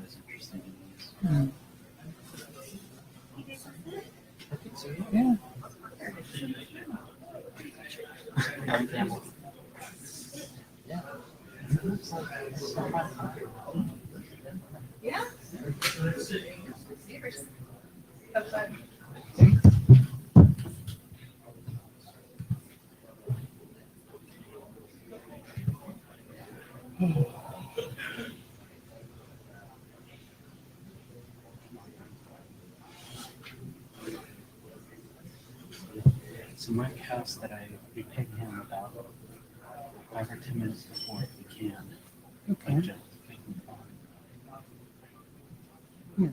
as interesting in these. I think so, yeah. Yeah. Yeah. Have fun. So Mike has that I reping him about 5 or 10 minutes before if we can. Okay. Like just making fun. Yeah.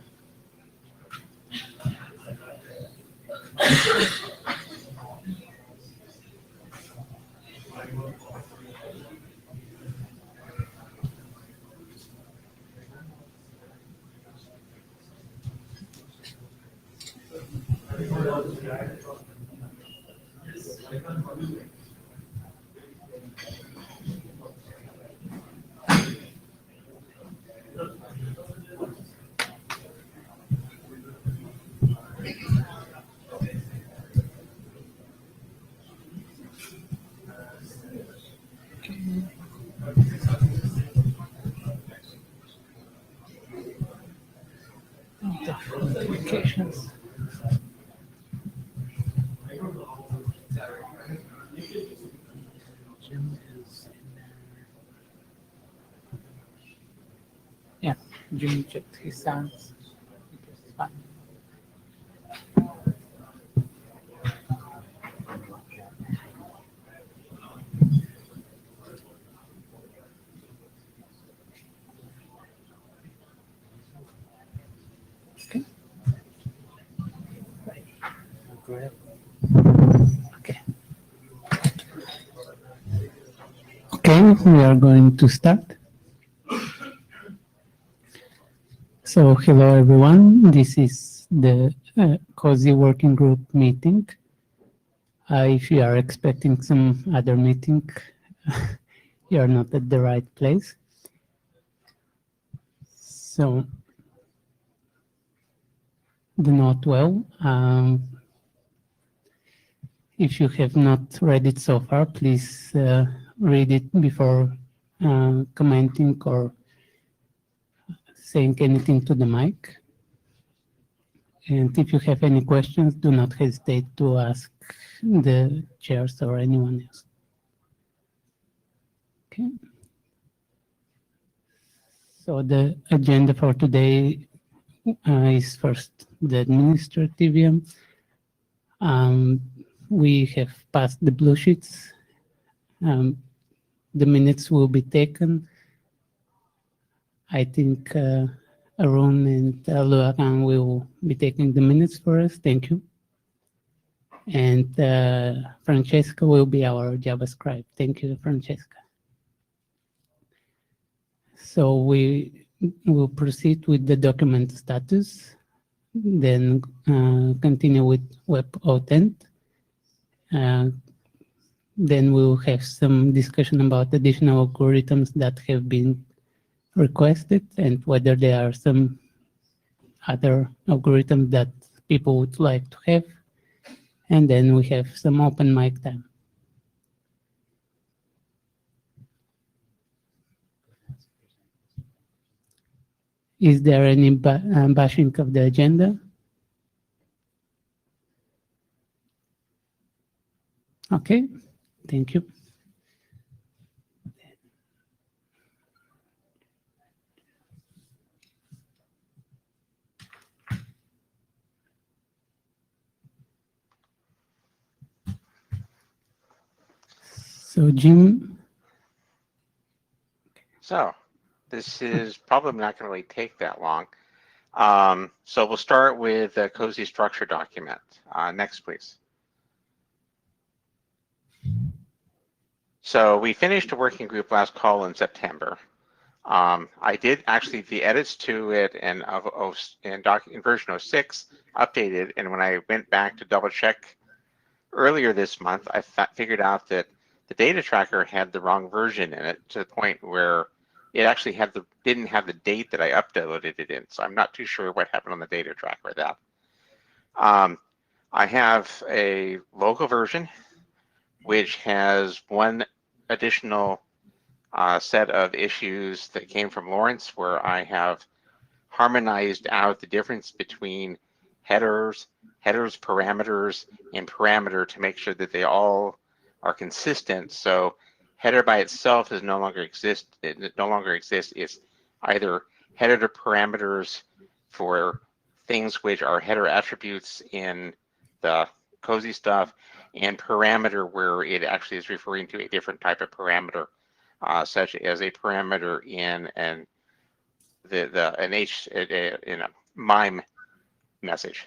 Notifications. Jim is in there. Yeah, Jim checked his sounds. It was fine. Okay. Go ahead. Okay. Okay, we are going to start. So, hello everyone. This is the Cose Working Group meeting. If you are expecting some other meeting, you are not at the right place. So, do not well. If you have not read it so far, please read it before commenting or saying anything to the mic. And if you have any questions, do not hesitate to ask the chairs or anyone else. Okay. So the agenda for today is first the administrative. We have passed the blue sheets. The minutes will be taken. I think Arun and Luakan will be taking the minutes for us. Thank you. And Francesca will be our JavaScript. Thank you, Francesca. So we will proceed with the document status, then continue with Web Authent. Then we'll have some discussion about additional algorithms that have been requested and whether there are some other algorithms that people would like to have. And then we have some open mic time. Is there any bashing of the agenda? Okay, thank you. So Jim. So this is probably not going to really take that long. So we'll start with the Cose structure document. Next, please. So we finished a working group last call in September. I did actually the edits to it in version 06 updated, and when I went back to double check earlier this month, I figured out that the data tracker had the wrong version in it to the point where it actually didn't have the date that I uploaded it in. So I'm not too sure what happened on the data track with that. I have a local version, which has one additional set of issues that came from Lawrence, where I have harmonized out the difference between headers, parameters, and parameter to make sure that they all are consistent. So header by itself does no longer exist. It no longer exists. It's either header to parameters for things which are header attributes in the Cose stuff, and parameter where it actually is referring to a different type of parameter, such as a parameter in an in a MIME message.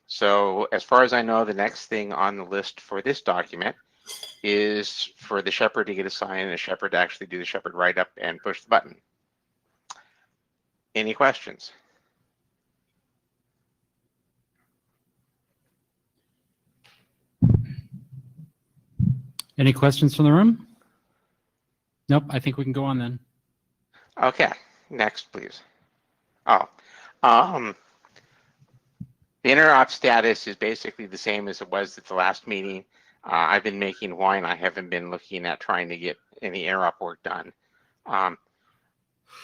So as far as I know, the next thing on the list for this document is for the shepherd to get assigned and the shepherd to actually do the shepherd write-up and push the button. Any questions? Any questions from the room? Nope, I think we can go on then. Okay, next, please. Oh, the interop status is basically the same as it was at the last meeting. I've been making wine. I haven't been looking at trying to get any interop work done.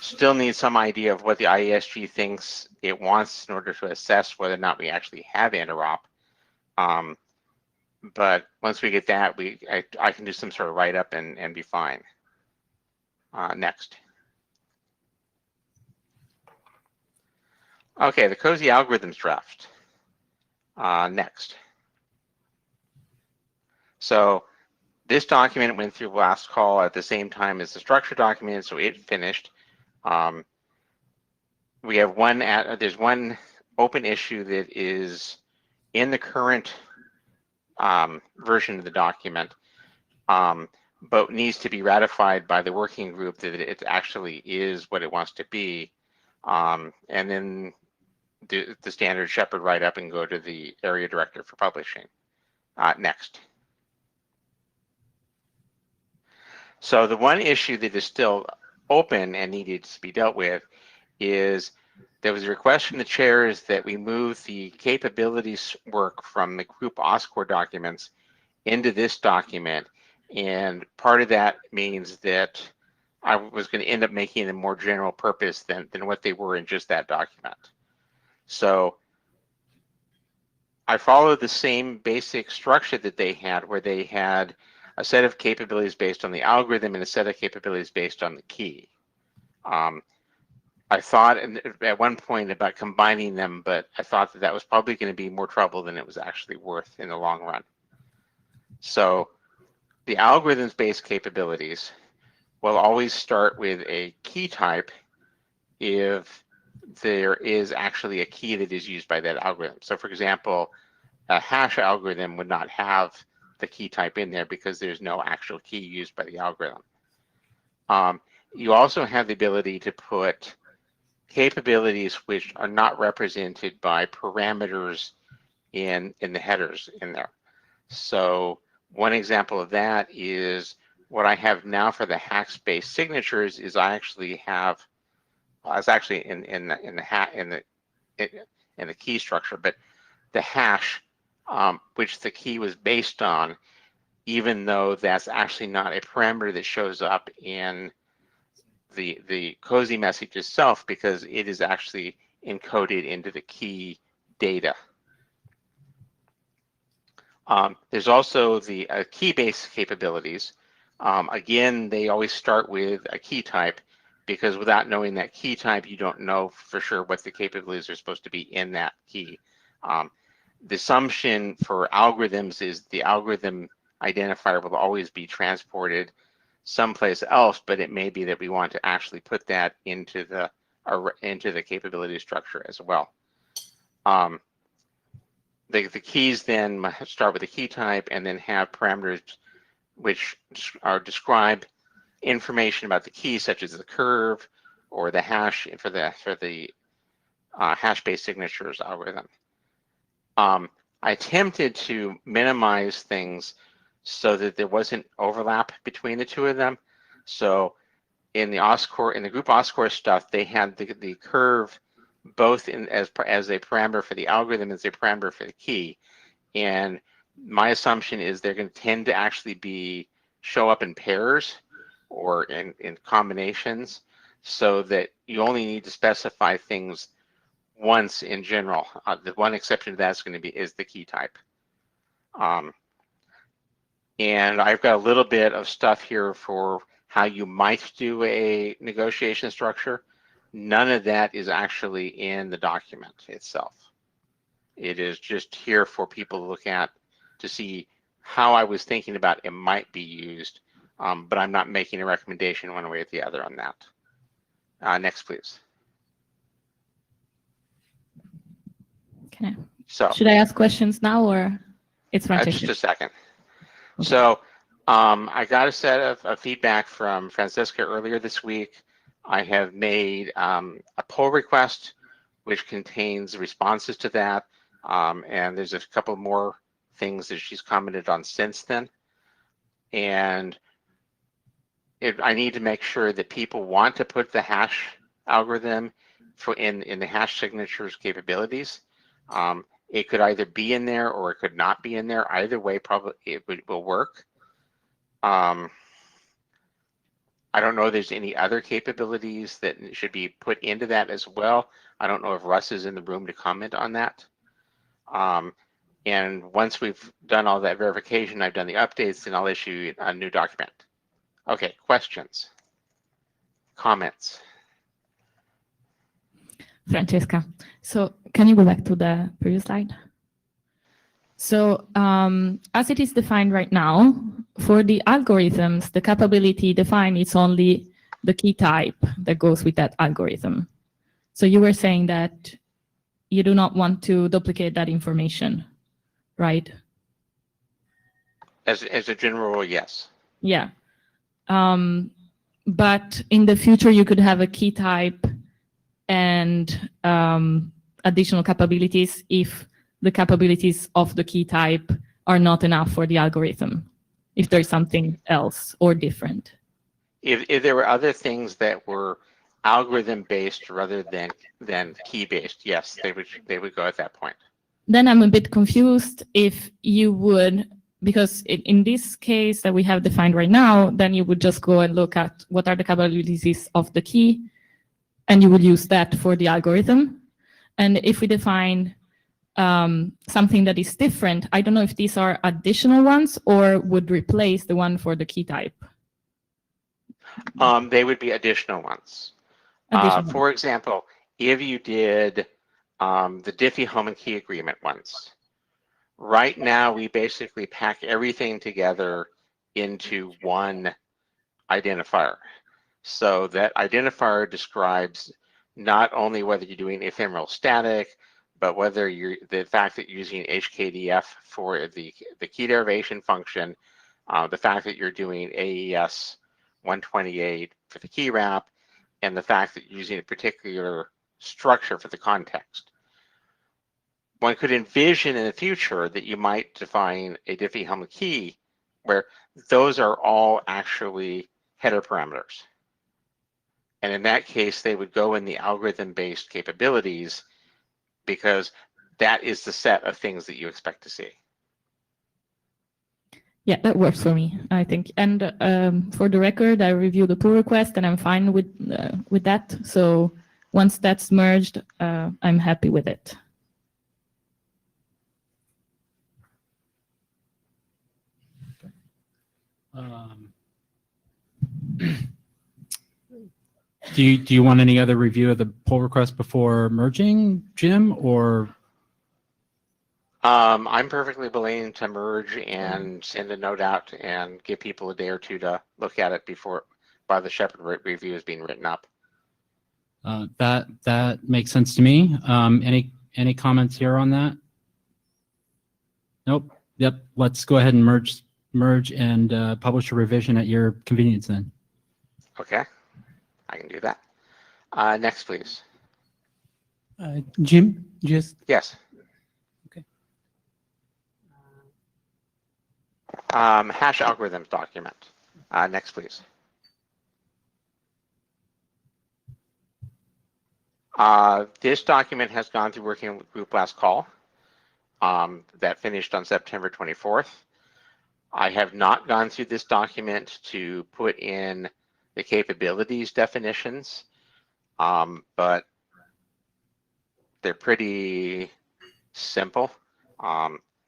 Still need some idea of what the IESG thinks it wants in order to assess whether or not we actually have interop. But once we get that, I can do some sort of write-up and be fine. Next. Okay, the Cose algorithms draft. Next. So this document went through last call at the same time as the structure document, so it finished. We have there's one open issue that is in the current version of the document, but needs to be ratified by the working group that it actually is what it wants to be, and then do the standard shepherd write-up and go to the area director for publishing. Next. So the one issue that is still open and needed to be dealt with is there was a request from the chairs that we move the capabilities work from the group OSCOR documents into this document. And part of that means that I was going to end up making them more general purpose than what they were in just that document. So I followed the same basic structure that they had, where they had a set of capabilities based on the algorithm and a set of capabilities based on the key. I thought at one point about combining them, but I thought that was probably going to be more trouble than it was actually worth in the long run. So the algorithms-based capabilities will always start with a key type if there is actually a key that is used by that algorithm. So for example, a hash algorithm would not have the key type in there because there's no actual key used by the algorithm. You also have the ability to put capabilities which are not represented by parameters in the headers in there. So one example of that is what I have now for the hash-based signatures is I actually have it's actually in the key structure, but the hash which the key was based on, even though that's actually not a parameter that shows up in the Cose message itself, because it is actually encoded into the key data. There's also the key-based capabilities. Again, they always start with a key type, because without knowing that key type, you don't know for sure what the capabilities are supposed to be in that key. The assumption for algorithms is the algorithm identifier will always be transported someplace else, but it may be that we want to actually put that into the capability structure as well. The keys then start with a key type and then have parameters which describe information about the key, such as the curve or the hash for the hash-based signatures algorithm. I attempted to minimize things so that there wasn't overlap between the two of them. So in the OSCOR, in the group OSCOR stuff, they had the curve both as a parameter for the algorithm as a parameter for the key. And my assumption is they're going to tend to actually show up in pairs or in combinations, so that you only need to specify things once in general. The one exception to that is the key type. And I've got a little bit of stuff here for how you might do a negotiation structure. None of that is actually in the document itself. It is just here for people to look at to see how I was thinking about it might be used, but I'm not making a recommendation one way or the other on that. Next, please. Should I ask questions now, or it's Francesca? Just a second. Okay. So I got a set of feedback from Francesca earlier this week. I have made a pull request, which contains responses to that. And there's a couple more things that she's commented on since then. And I need to make sure that people want to put the hash algorithm in the hash signatures capabilities. It could either be in there or it could not be in there. Either way, probably it will work. I don't know if there's any other capabilities that should be put into that as well. I don't know if Russ is in the room to comment on that. And once we've done all that verification, I've done the updates, and I'll issue a new document. Okay, questions, comments? Francesca, so can you go back to the previous slide? So as it is defined right now, for the algorithms, the capability defined is only the key type that goes with that algorithm. So you were saying that you do not want to duplicate that information, right? As a general rule, yes. Yeah. But in the future, you could have a key type and additional capabilities if the capabilities of the key type are not enough for the algorithm, if there's something else or different. If there were other things that were algorithm-based rather than key-based, yes, they would go at that point. Then I'm a bit confused if you would, because in this case that we have defined right now, then you would just go and look at what are the capabilities of the key, and you would use that for the algorithm. And if we define something that is different, I don't know if these are additional ones or would replace the one for the key type. They would be additional ones. For example, if you did the Diffie home and key agreement ones, right now we basically pack everything together into one identifier. So that identifier describes not only whether you're doing ephemeral static, but whether the fact that you're using HKDF for the key derivation function, the fact that you're doing AES 128 for the key wrap, and the fact that you're using a particular structure for the context. One could envision in the future that you might define a Diffie-Hellman key where those are all actually header parameters. And in that case, they would go in the algorithm-based capabilities because that is the set of things that you expect to see. Yeah, that works for me, I think. And for the record, I reviewed the pull request and I'm fine with that. So once that's merged, I'm happy with it. Do you want any other review of the pull request before merging, Jim, or? I'm perfectly willing to merge and send a note out and give people a day or two to look at it while the Shepherd review is being written up. That makes sense to me. Any comments here on that? Nope. Yep. Let's go ahead and merge and publish a revision at your convenience then. Okay, I can do that. Next, please. Jim, just Yes. Okay. Hash algorithms document. Next, please. This document has gone through working group last call. That finished on September 24th. I have not gone through this document to put in the capabilities definitions, but they're pretty simple.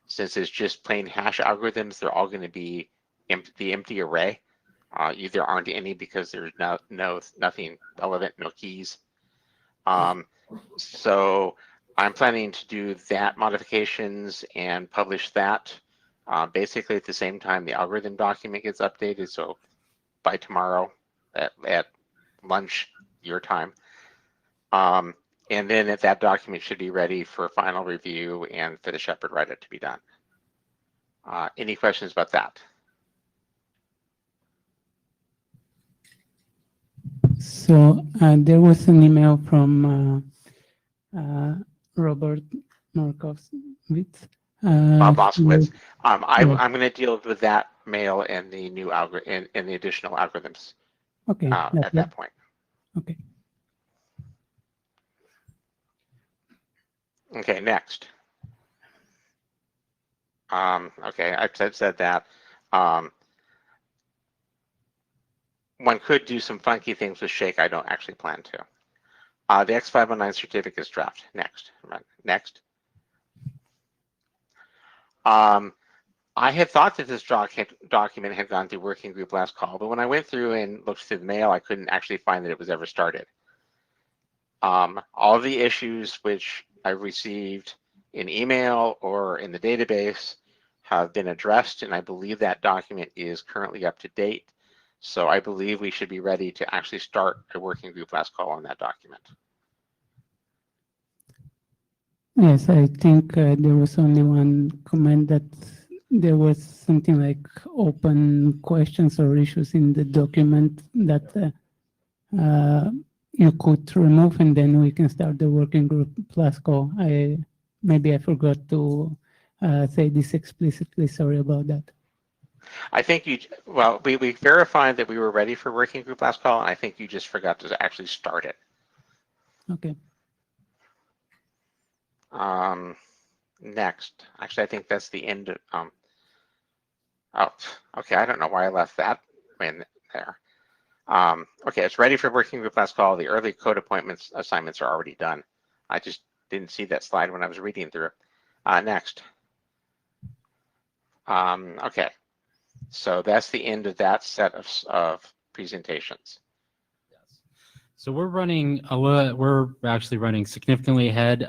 Since it's just plain hash algorithms, they're all going to be the empty array. There aren't any because there's nothing relevant, no keys. So I'm planning to do that modifications and publish that basically at the same time the algorithm document gets updated. So by tomorrow at lunch your time. And then that document should be ready for final review and for the Shepherd write-up to be done. Any questions about that? So there was an email from Robert Markovitz. Bob Moskowitz. I'm going to deal with that mail and the new algorithm and the additional algorithms Okay. at that point. Okay. Okay, next. Okay, I've said that. One could do some funky things with Shake. I don't actually plan to. The X509 certificates draft. Next. Next. I had thought that this document had gone through working group last call, but when I went through and looked through the mail, I couldn't actually find that it was ever started. All the issues which I received in email or in the database have been addressed, and I believe that document is currently up to date. So I believe we should be ready to actually start a working group last call on that document. Yes, I think there was only one comment that there was something like open questions or issues in the document that you could remove, and then we can start the working group plus call. Maybe I forgot to say this explicitly. Sorry about that. I think we verified that we were ready for working group last call, and I think you just forgot to actually start it. Okay. Next, actually, I think that's the end of, oh, okay, I don't know why I left that in there. Okay, it's ready for working group last call. The early code appointments assignments are already done. I just didn't see that slide when I was reading through it. Next. Okay, so that's the end of that set of presentations. So we're running we're actually running significantly ahead.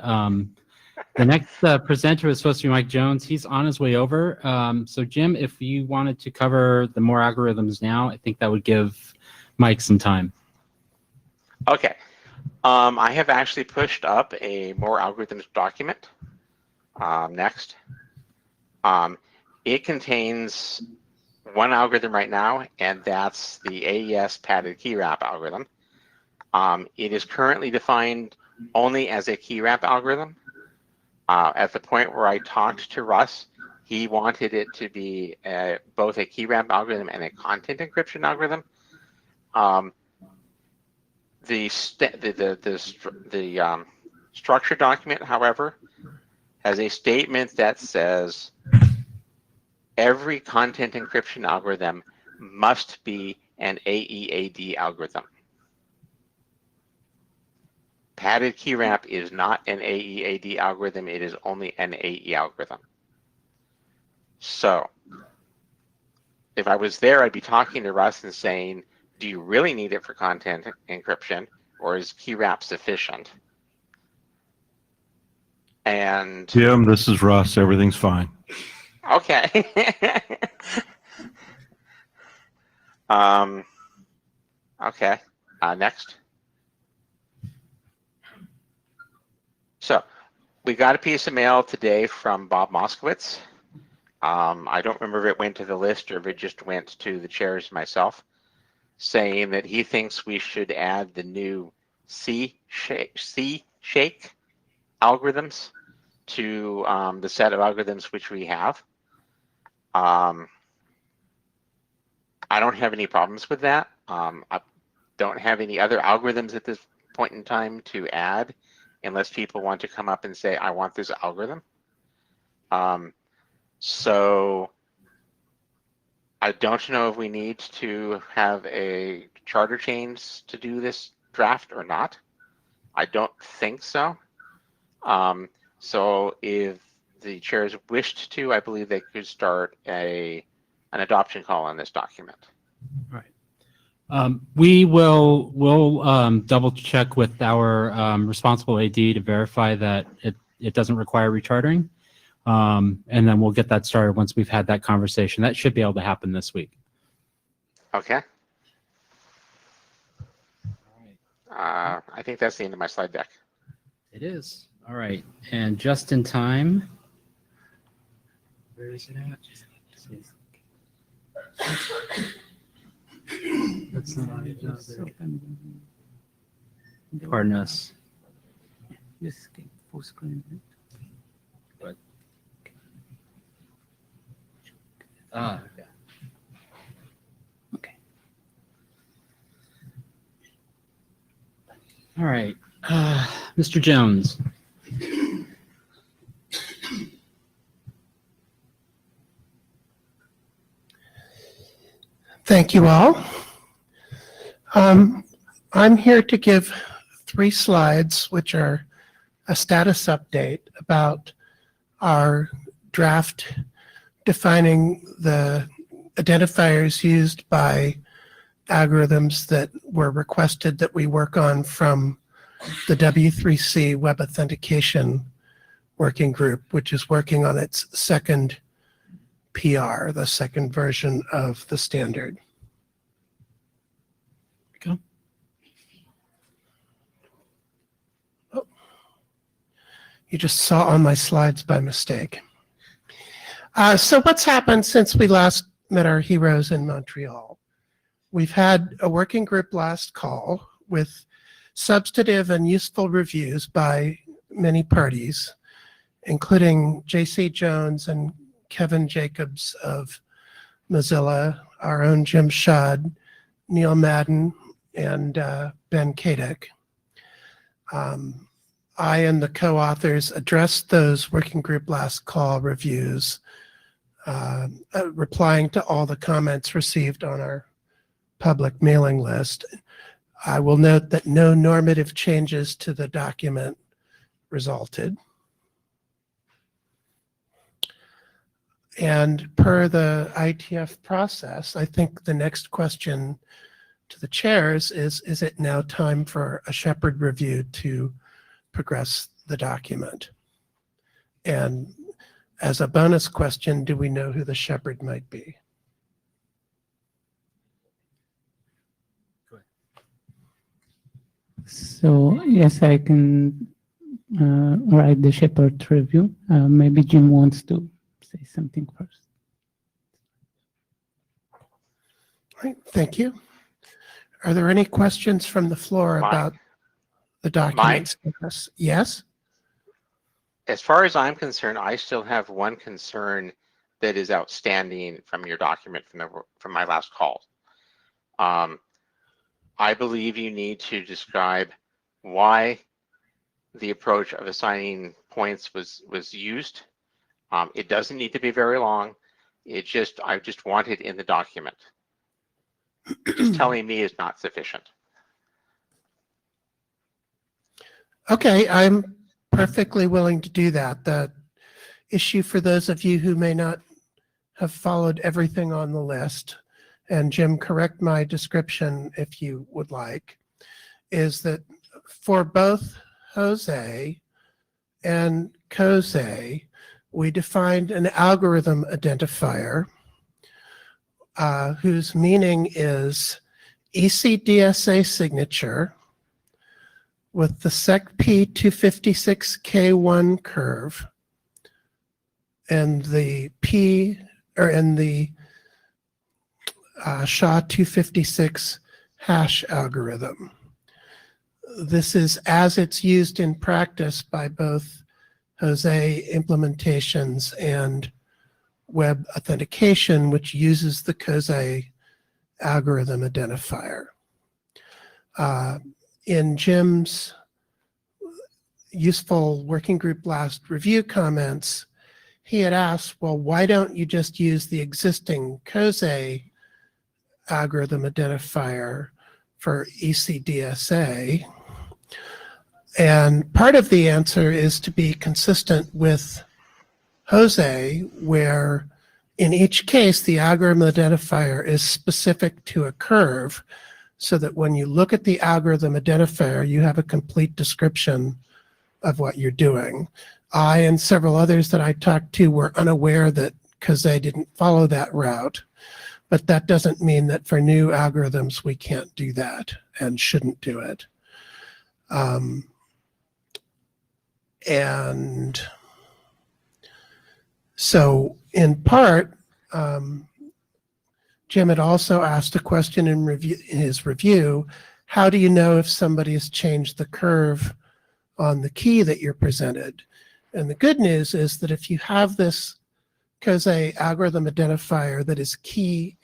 The next presenter is supposed to be Mike Jones. He's on his way over. So Jim, if you wanted to cover the more algorithms now, I think that would give Mike some time. Okay. I have actually pushed up a more algorithms document. Next. It contains one algorithm right now, and that's the AES padded key wrap algorithm. It is currently defined only as a key wrap algorithm. At the point where I talked to Russ, he wanted it to be both a key wrap algorithm and a content encryption algorithm. The structure document, however, has a statement that says every content encryption algorithm must be an AEAD algorithm. Padded key wrap is not an AEAD algorithm. It is only an AE algorithm. So if I was there, I'd be talking to Russ and saying, do you really need it for content encryption, or is key wrap sufficient? And Jim, this is Russ. Everything's fine. okay. Okay. Next. So we got a piece of mail today from Bob Moskowitz. I don't remember if it went to the list or if it just went to the chairs myself, saying that he thinks we should add the new C-shake algorithms to the set of algorithms which we have. I don't have any problems with that. I don't have any other algorithms at this point in time to add unless people want to come up and say, I want this algorithm. So I don't know if we need to have a charter change to do this draft or not. I don't think so. So if the chairs wished to, I believe they could start an adoption call on this document. We'll double check with our responsible AD to verify that it doesn't require rechartering. And then we'll get that started once we've had that conversation. That should be able to happen this week. Okay. I think that's the end of my slide deck. It is. All right. And just in time. Where is it at? That's not on it. Pardon us. Just full screen. Okay. Okay. All right. Mr. Jones. Thank you all. I'm here to give 3 slides, which are a status update about our draft defining the identifiers used by algorithms that were requested that we work on from the W3C Web Authentication Working Group, which is working on its second PR, the second version of the standard. Go. Oh, you just saw on my slides by mistake. So what's happened since we last met our heroes in Montreal? We've had a working group last call with substantive and useful reviews by many parties, including J.C. Jones and Kevin Jacobs of Mozilla, our own Jim Schad, Neil Madden, and Ben Kadek. I and the co-authors addressed those working group last call reviews, replying to all the comments received on our public mailing list. I will note that no normative changes to the document resulted. And per the IETF process, I think the next question to the chairs is it now time for a Shepherd review to progress the document? And as a bonus question, do we know who the Shepherd might be? So yes, I can write the Shepherd review. Maybe Jim wants to say something first. All right, thank you. Are there any questions from the floor about the documents? Yes? As far as I'm concerned, I still have one concern that is outstanding from your document from my last call. I believe you need to describe why the approach of assigning points was used. It doesn't need to be very long. I just want it in the document. Just telling me is not sufficient. Okay, I'm perfectly willing to do that. The issue for those of you who may not have followed everything on the list, and Jim, correct my description if you would like, is that for both Jose and Cose, we defined an algorithm identifier whose meaning is ECDSA signature with the SecP256K1 curve and the SHA-256 hash algorithm. This is as it's used in practice by both Jose implementations and web authentication, which uses the Cose algorithm identifier. in Jim's useful working group last review comments, he had asked, well, why don't you just use the existing Cose algorithm identifier for ECDSA? And part of the answer is to be consistent with Jose, where in each case, the algorithm identifier is specific to a curve, so that when you look at the algorithm identifier, you have a complete description of what you're doing. I and several others that I talked to were unaware that Cose didn't follow that route, but that doesn't mean that for new algorithms we can't do that and shouldn't do it. And so in part, Jim had also asked a question in his review, how do you know if somebody has changed the curve on the key that you're presented? And the good news is that if you have this Cose algorithm identifier that is key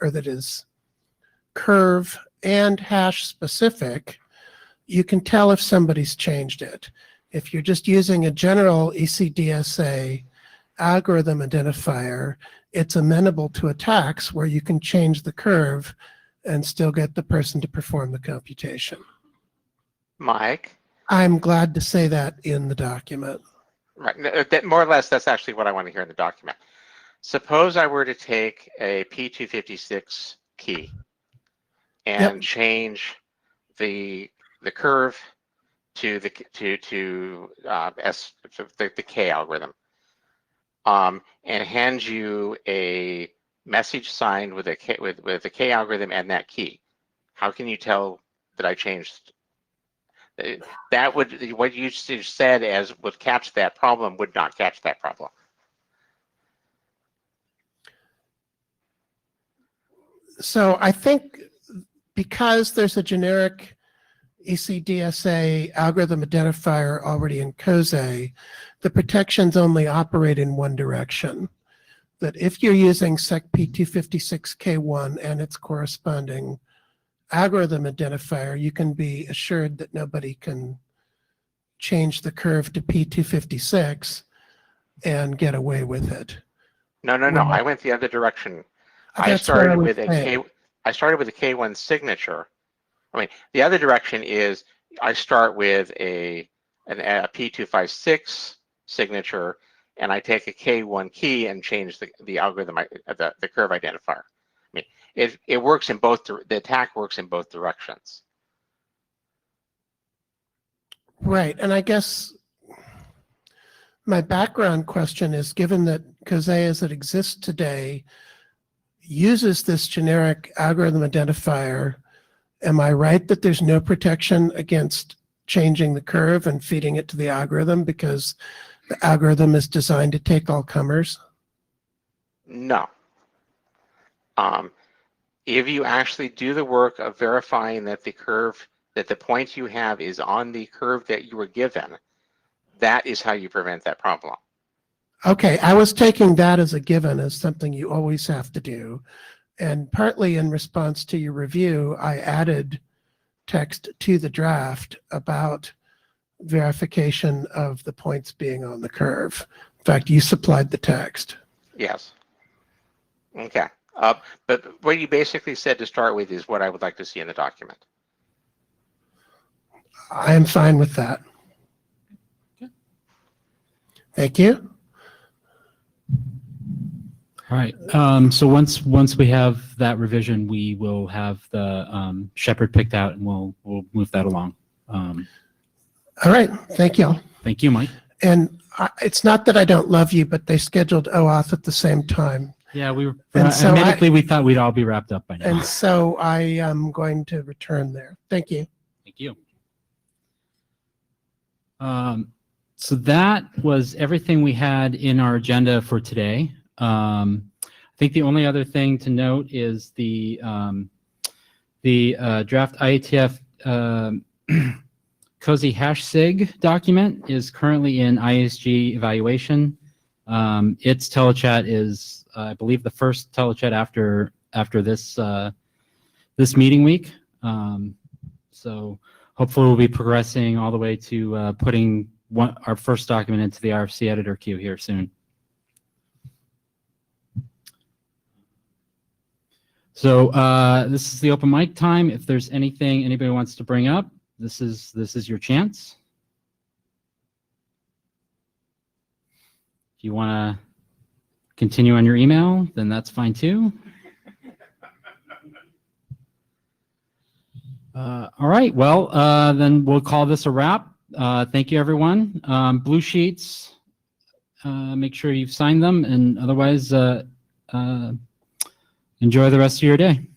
or that is curve and hash specific, you can tell if somebody's changed it. If you're just using a general ECDSA algorithm identifier, it's amenable to attacks where you can change the curve and still get the person to perform the computation. Mike? I'm glad to say that in the document. Right, that more or less, that's actually what I want to hear in the document. Suppose I were to take a P256 key and change the curve to the K algorithm, and hand you a message signed with a K algorithm and that key. How can you tell that I changed? That would, what you said as would catch that problem would not catch that problem. So I think because there's a generic ECDSA algorithm identifier already in Cose, the protections only operate in one direction. That if you're using SecP256K1 and its corresponding algorithm identifier, you can be assured that nobody can change the curve to P256 and get away with it. No, I went the other direction. I started started with a K1 signature. I mean, the other direction is I start with a P256 signature, and I take a K1 key and change the algorithm, the curve identifier. I mean, it works in both. The attack works in both directions. Right, and I guess my background question is, given that Cose as it exists today uses this generic algorithm identifier, am I right that there's no protection against changing the curve and feeding it to the algorithm because the algorithm is designed to take all comers? No. If you actually do the work of verifying that the curve, that the point you have is on the curve that you were given, that is how you prevent that problem. Okay, I was taking that as a given, as something you always have to do. And partly in response to your review, I added text to the draft about verification of the points being on the curve. In fact, you supplied the text. Yes. Okay. But what you basically said to start with is what I would like to see in the document. I am fine with that. Okay. Thank you. All right. So once we have that revision, we will have the shepherd picked out, and we'll move that along. All right. Thank you all. Thank you, Mike. And it's not that I don't love you, but they scheduled OAuth at the same time. Yeah, we were. And so admittedly, we thought we'd all be wrapped up by now. And so I am going to return there. Thank you. Thank you. So that was everything we had in our agenda for today. I think the only other thing to note is the draft IETF Cose hash sig document is currently in ISG evaluation. Its telechat is, I believe, the first telechat after this this meeting week. So hopefully we'll be progressing all the way to putting our first document into the RFC editor queue here soon. So this is the open mic time. If there's anything anybody wants to bring up, this is your chance. If you want to continue on your email, then that's fine too. All right, well, then we'll call this a wrap. Thank you, everyone. Blue sheets, make sure you've signed them, and otherwise, enjoy the rest of your day.